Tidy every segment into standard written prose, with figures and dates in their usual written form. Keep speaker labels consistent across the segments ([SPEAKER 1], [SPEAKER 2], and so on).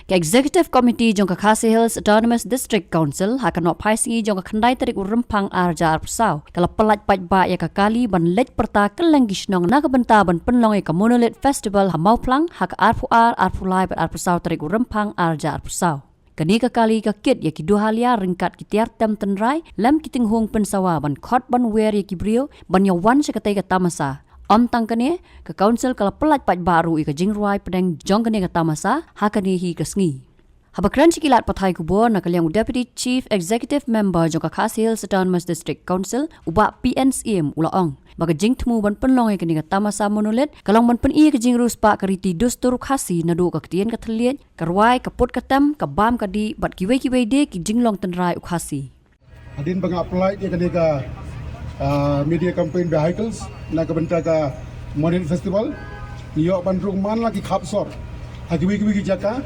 [SPEAKER 1] Ke Executive Committee jong ka Khasi Hills Autonomous District Council hakan nok paisi jong ka khandai tarik urempang arja arpsau. Kala pelat pajba ya ka kali ban let perta keleng gisnong na ka benta ban penlong ya ka Monolith Festival hamau plang hak arpulai ban arpsau tarik urempang arja arpsau. Kani ka kali ka kit ya ki dua halia ringkat ki tiar tem tenrai lam ki tinghung pensawa ban khot ban wer ya ki brio ban ya wan se katai ka tamasa. Tang kene ke council kala pelat pat baru ika jingruai pedang jong kene ka tamasa hakani hi kesngi. Habakran sikilat pathai kubo na kalyang Deputy Chief Executive Member jong ka Khasi Hills Autonomous District Council uba PNCM ulaong. Baga jing temu ban penlong ika ni ka tamasa Monolith kalong ban pen i ka jingrus pa kariti dostur khasi na do ka ketien ka thliet karwai ka put ka tam ka bam ka di bat kiwe de ki jinglong tenrai ukhasi.
[SPEAKER 2] Adin banga apply dia kena ka media campaign vehicles na kabenta ka Monolith Festival iyo ban rumman lagi khapsor hagi wiki jaka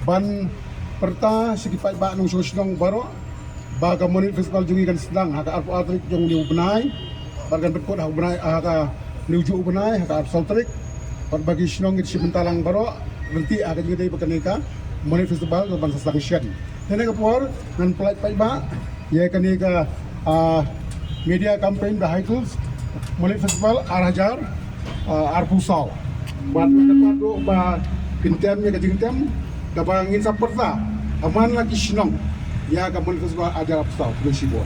[SPEAKER 2] ban perta sekipai ba nung sosnong baro baga Monolith Festival jungi kan sedang haka arpu atrik jong liu benai bargan berkot hak benai haka liuju benai haka arpu trik bagi snong it sibentalang baro nanti akan juga dari bekaneka Monolith Festival ban sedang syen nene ka por nan pelai pai ba ya kaneka media campaign vehicles Monolith Festival Arhajar Arpusau buat do ba pintemnya ke jingtem da bangin saperta aman lagi sinong ya ka Monolith Festival Arpusau bersibon.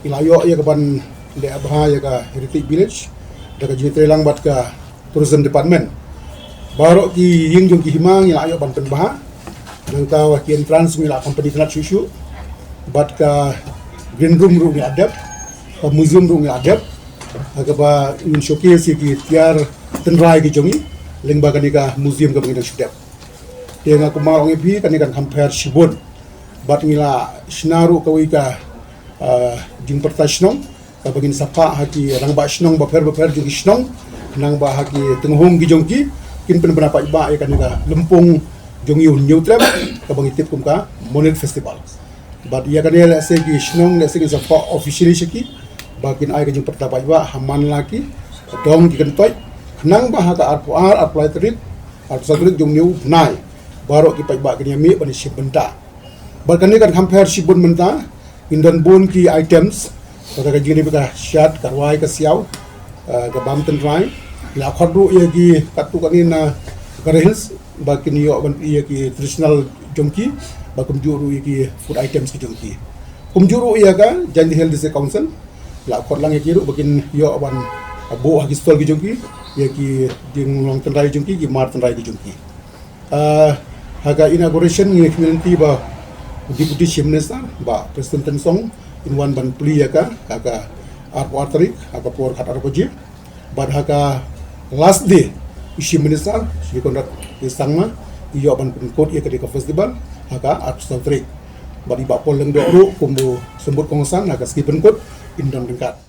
[SPEAKER 2] Ilayo ya kapan le abha ya ka Heritage Village daga jitrelang bat ka Tourism Department baro ki ying jong ki himang ilayo ban penbah nang ta wa ki entrance mila company kena susu bat ka green room ru ni adap ka museum ru ni adap aga ba in showcase ki tiar tenrai ki jongi leng ba ka museum ka bangin sudap dia nga kumarong ibi kan compare shibon bat ngila sinaru ka wi ka jing pertasnong kabagin sapa haki rang ba snong ba per jung snong nang ba haki tenghong gi jongki kin pen berapa iba ya kan lempung jong yu new trap kabang itip kum ka Monolith Festival but ya kan ya segi snong segi sapa officially shiki bakin ai ka jing pertapa iba haman laki dong ki kentoi nang ba haka apply trip arp jong new nai baru ki pa iba kan yami ban ship benta bakan kan compare shibun menta Indan bun ki items pada kajini bika syat karwai ka siaw ka bamten rai la khadru ye ki katu kanin na Hills bakin yo ban ye ki traditional jongki bakum juru ye ki food items ki jongki juru ye ka Janji Health Council la khod lang ye ki ru bakin yo ban bo hagi stol ki jongki ye ki ding long tenrai jongki ki mar tenrai ki jongki haga inauguration ni community ba Deputy Chief Minister ba President Tensong inwan ban puli ya ka arpu artarik apa por khat arpu jip bad haka last day Chief Minister Sri Konrad Sangma iyo ban kot ya ka festival haka arpu artarik bad iba poleng do ru kumbu sembut kongsan haka skipen kot indam ringkat